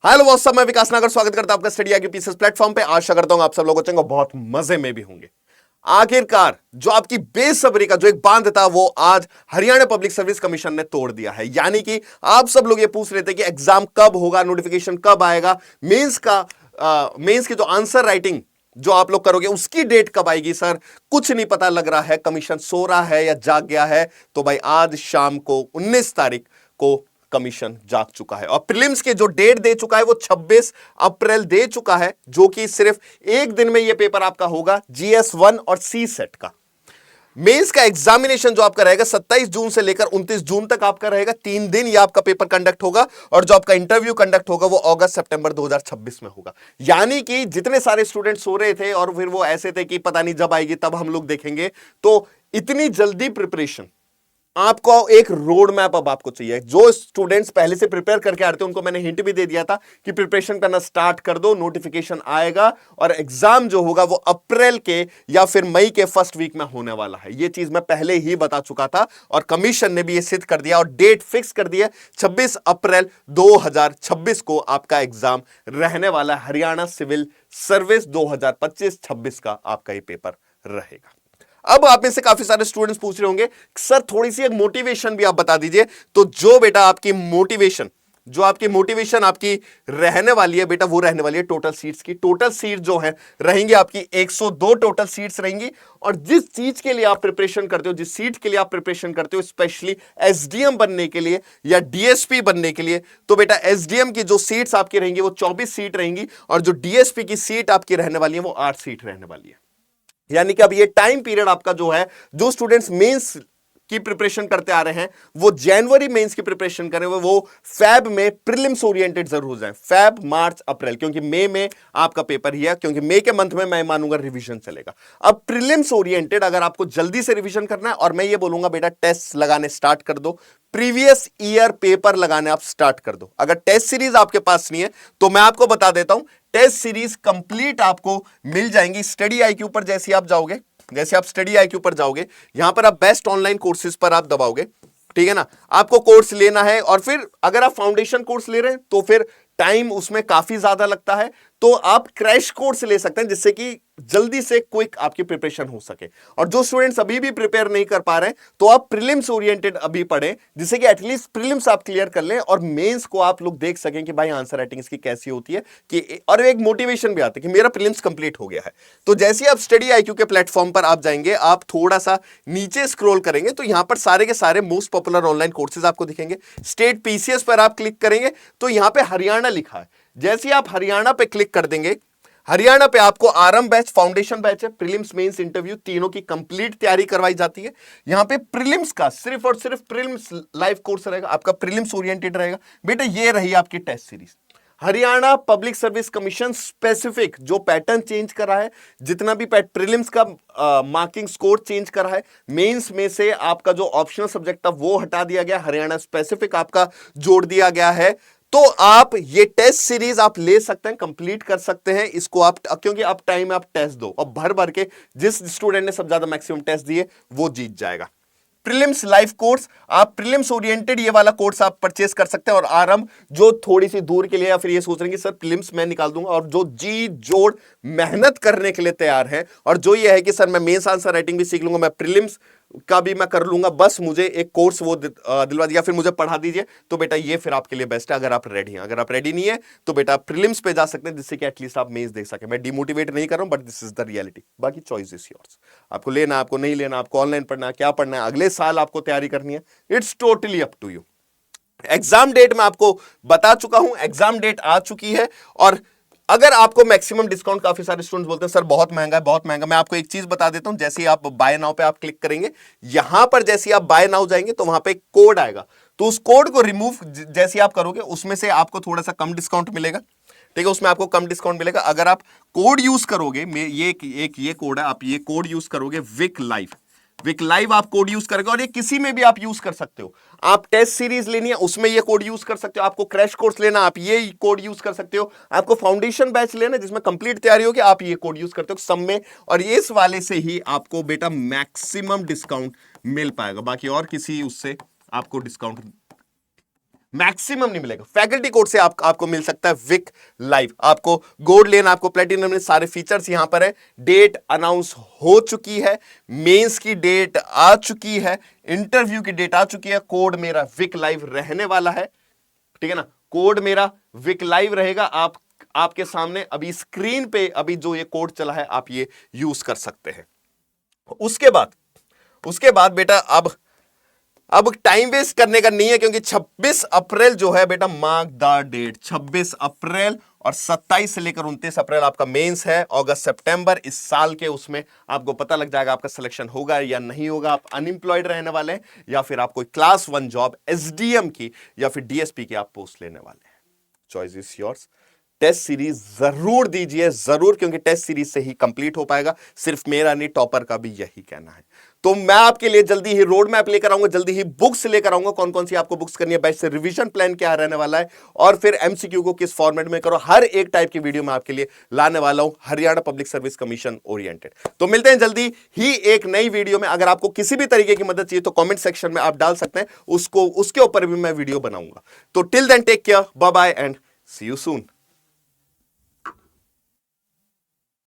Hello दोस्तों, मैं विकास नागर स्वागत करता हूं आपका स्टडी आईक्यू पीसेस प्लेटफॉर्म पे। आशा करता हूं आप सब लोग अच्छे बहुत मजे में भी होंगे। आखिरकार जो आपकी बेसब्री का जो एक बांध था वो आज हरियाणा पब्लिक सर्विस कमीशन ने तोड़ दिया है। यानी कि आप सब लोग ये पूछ रहे थे कि एग्जाम कब होगा, नोटिफिकेशन कब आएगा, मेंस की जो आंसर राइटिंग जो आप लोग करोगे उसकी डेट कब आएगी। सर कुछ नहीं पता लग रहा है, कमीशन सो रहा है या जाग गया है। तो भाई आज शाम को 19 तारीख को कमीशन जाग चुका है और प्रीलिम्स के जो डेट दे चुका है वो 26 अप्रैल दे चुका है, जो कि सिर्फ एक दिन में ये पेपर आपका होगा GS1 और सी सेट का। मेंस का एग्जामिनेशन जो आपका रहेगा 27 जून से लेकर 29 जून तक आपका रहेगा। 3 दिन ये आपका पेपर कंडक्ट होगा और जो आपका इंटरव्यू कंडक्ट होगा वो अगस्त सितंबर 2026 में होगा। यानी कि जितने सारे स्टूडेंट सो रहे थे और फिर वो ऐसे थे कि पता नहीं जब आएगी तब हम लोग देखेंगे, तो इतनी जल्दी प्रिपरेशन, आपको एक रोड मैप अब आपको चाहिए। जो स्टूडेंट्स पहले से प्रिपेयर करके आ रहे थे उनको मैंने हिंट भी दे दिया था कि प्रिपरेशन करना स्टार्ट कर दो, नोटिफिकेशन आएगा और एग्जाम जो होगा वो अप्रैल के या फिर मई के फर्स्ट वीक में होने वाला है। ये चीज मैं पहले ही बता चुका था और कमीशन ने भी ये सिद्ध कर दिया और डेट फिक्स कर दिया। 26 अप्रैल 2026 को आपका एग्जाम रहने वाला है। हरियाणा सिविल सर्विस 2025-26 का आपका ये पेपर रहेगा। अब आप में से काफी सारे स्टूडेंट्स पूछ रहे होंगे सर थोड़ी सी एक मोटिवेशन भी आप बता दीजिए। तो जो बेटा आपकी मोटिवेशन आपकी रहने वाली है बेटा, वो रहने वाली है टोटल सीट्स की। टोटल सीट जो है रहेंगी आपकी 102 टोटल सीट्स रहेंगी। और जिस चीज के लिए आप प्रिपरेशन करते हो, जिस सीट के लिए आप प्रिपरेशन करते हो, स्पेशली एसडीएम बनने के लिए या डीएसपी बनने के लिए, तो बेटा एसडीएम की जो सीट्स आपकी रहेंगी वो 24 सीट रहेंगी और जो डीएसपी की सीट आपकी रहने वाली है वो 8 सीट रहने वाली है। यानी कि अब ये टाइम पीरियड आपका जो है, जो स्टूडेंट्स मेंस की प्रिपरेशन करते आ रहे हैं वो जनवरी मेंस की प्रिपरेशन करें, वो फैब में प्रीलिम्स ओरिएंटेड जरूर हो जाए। फैब, मार्च, अप्रैल, क्योंकि मई में आपका पेपर ही है, क्योंकि मई के मंथ में मैं मानूंगा रिवीजन चलेगा। अब प्रीलिम्स ओरिएंटेड अगर आपको जल्दी से रिवीजन करना है, और मैं ये बोलूंगा बेटा टेस्ट लगाने स्टार्ट कर दो, प्रीवियस ईयर पेपर लगाने आप स्टार्ट कर दो। अगर टेस्ट सीरीज आपके पास नहीं है तो मैं आपको बता देता हूं, टेस्ट सीरीज कंप्लीट आपको मिल जाएंगी स्टडी आईक्यू पर। जैसे आप स्टडी आईक्यू पर जाओगे, यहां पर आप बेस्ट ऑनलाइन कोर्सेज पर आप दबाओगे, ठीक है ना। आपको कोर्स लेना है और फिर अगर आप फाउंडेशन कोर्स ले रहे हैं तो फिर टाइम उसमें काफी ज्यादा लगता है, तो आप क्रैश कोर्स ले सकते हैं जिससे कि जल्दी से क्विक आपकी प्रिपरेशन हो सके। और जो स्टूडेंट्स अभी भी प्रिपेयर नहीं कर पा रहे हैं तो आप प्रीलिम्स ओरिएंटेड अभी पढ़ें, जिससे कि एटलीस्ट प्रीलिम्स आप क्लियर कर लें और मेंस को आप लोग देख सकें कि भाई आंसर राइटिंग इसकी कैसी होती है, कि और एक मोटिवेशन भी आता है कि मेरा प्रीलिम्स कंप्लीट हो गया है। तो जैसे ही आप स्टडी आईक्यू के प्लेटफॉर्म पर आप जाएंगे, आप थोड़ा सा नीचे स्क्रॉल करेंगे तो यहां पर सारे के सारे मोस्ट पॉपुलर ऑनलाइन कोर्सेज आपको दिखेंगे। स्टेट पीसीएस पर आप क्लिक करेंगे तो यहां पे हरियाणा लिखा है। जैसे ही आप हरियाणा पे क्लिक कर देंगे, हरियाणा पे आपको आरंभ बैच, फाउंडेशन बैच है, प्रीलिम्स, मेंस, इंटरव्यू तीनों की कंप्लीट तैयारी करवाई जाती है। यहां पे प्रीलिम्स का सिर्फ और सिर्फ प्रीलिम्स लाइव कोर्स रहेगा, आपका प्रीलिम्स ओरिएंटेड रहेगा। बेटा ये रही आपकी test series. Haryana public service commission specific जो पैटर्न चेंज करा है, जितना भी प्रीलिम्स का मार्किंग स्कोर चेंज करा है, मेंस में से आपका जो ऑप्शनल सब्जेक्ट था वो हटा दिया गया, हरियाणा स्पेसिफिक आपका जोड़ दिया गया है। तो आप ये टेस्ट सीरीज आप ले सकते हैं, कंप्लीट कर सकते हैं इसको आप, क्योंकि आप टाइम आप टेस्ट दो और भर भर के जिस स्टूडेंट ने सबसे ज्यादा मैक्सिमम टेस्ट दिए वो जीत जाएगा। प्रीलिम्स लाइव कोर्स, आप प्रीलिम्स ओरिएंटेड ये वाला कोर्स आप परचेस कर सकते हैं। और आरंभ जो थोड़ी सी दूर के लिए या फिर ये सोच रहे हैं कि सर प्रीलिम्स मैं निकाल दूंगा, और जो जी जोड़ मेहनत करने के लिए तैयार है और जो ये है कि सर मैं मेंस आंसर राइटिंग भी सीख लूंगा, मैं प्रीलिम्स का भी मैं कर लूंगा, बस मुझे एक कोर्स वो दिलवा दिया, फिर मुझे पढ़ा दीजिए, तो बेटा ये फिर आपके लिए बेस्ट है अगर आप रेडी हैं। अगर आप रेडी नहीं है तो बेटा प्रीलिम्स पे जा सकते हैं, जिससे कि एटलीस्ट आप मेंस देख सके। मैं डिमोटिवेट नहीं कर रहा हूं, but this is the reality. बाकी चॉइस इज योर्स, आपको लेना, आपको नहीं लेना, आपको ऑनलाइन पढ़ना है, क्या पढ़ना है, अगले साल आपको तैयारी करनी है, it's totally up to you. Exam date मैं आपको बता चुका हूं, एग्जाम डेट आ चुकी है। और अगर आपको मैक्सिमम डिस्काउंट, काफी सारे स्टूडेंट्स बोलते हैं सर बहुत महंगा है, बहुत महंगा, मैं आपको एक चीज बता देता हूं। जैसे ही आप बाय नाउ पे आप क्लिक करेंगे, यहां पर जैसे आप बाय नाउ जाएंगे तो वहां पे एक कोड आएगा, तो उस कोड को रिमूव जैसे आप करोगे उसमें से आपको थोड़ा सा कम डिस्काउंट मिलेगा, ठीक है, उसमें आपको कम डिस्काउंट मिलेगा। अगर आप कोड यूज करोगे, ये कोड है, आप ये कोड यूज करोगे विक लाइव आप कोड यूज करोगे, और ये किसी में भी आप यूज कर सकते हो। आप टेस्ट सीरीज लेनी है उसमें ये कोड यूज कर सकते हो, आपको क्रैश कोर्स लेना आप ये कोड यूज कर सकते हो, आपको फाउंडेशन बैच लेना जिसमें कंप्लीट तैयारी होगी आप ये कोड यूज करते हो सब में, और इस वाले से ही आपको बेटा मैक्सिमम डिस्काउंट मिल पाएगा। बाकी और किसी उससे आपको डिस्काउंट मैक्सिमम नहीं मिलेगा। फैकल्टी कोड से आपको मिल सकता है विक लाइव, आपको गोल्ड लेन, आपको प्लेटिनम लेन, सारे फीचर्स यहां पर है। डेट अनाउंस हो चुकी है, मेंस की डेट आ चुकी है, इंटरव्यू की डेट आ चुकी है, कोड मेरा विक लाइव रहने वाला है, ठीक है ना, कोड मेरा विक लाइव रहेगा। आपके सामने अभी स्क्रीन पे अभी जो ये कोड चला है आप ये यूज कर सकते हैं। उसके बाद बेटा अब टाइम वेस्ट करने का नहीं है, क्योंकि 26 अप्रैल जो है बेटा, मार्क द डेट, 26 अप्रैल और 27 से लेकर 29 अप्रैल आपका मेंस है। अगस्त सितंबर इस साल के, उसमें आपको पता लग जाएगा आपका सिलेक्शन होगा या नहीं होगा, आप अनएम्प्लॉयड रहने वाले हैं या फिर आप कोई क्लास 1 जॉब एसडीएम की या फिर डीएसपी की आप पोस्ट लेने वाले हैं। Choice is yours. Test series जरूर दीजिए, जरूर, क्योंकि टेस्ट सीरीज से ही कंप्लीट हो पाएगा। सिर्फ मेरा नहीं, टॉपर का भी यही कहना है। तो मैं आपके लिए जल्दी ही रोड मैप लेकर आऊंगा, जल्दी ही बुक्स लेकर आऊंगा, कौन कौन सी आपको बुक्स करनी है, बेस्ट से रिवीजन प्लान क्या रहने वाला है, और फिर एमसीक्यू को किस फॉर्मेट में करो, हर एक टाइप की वीडियो मैं आपके लिए लाने वाला हूं, Haryana public service commission oriented. तो मिलते हैं जल्दी ही एक नई वीडियो में। अगर आपको किसी भी तरीके की मदद चाहिए तो कॉमेंट सेक्शन में आप डाल सकते हैं, उसके ऊपर भी मैं वीडियो बनाऊंगा। तो till then take care, bye bye and see you soon.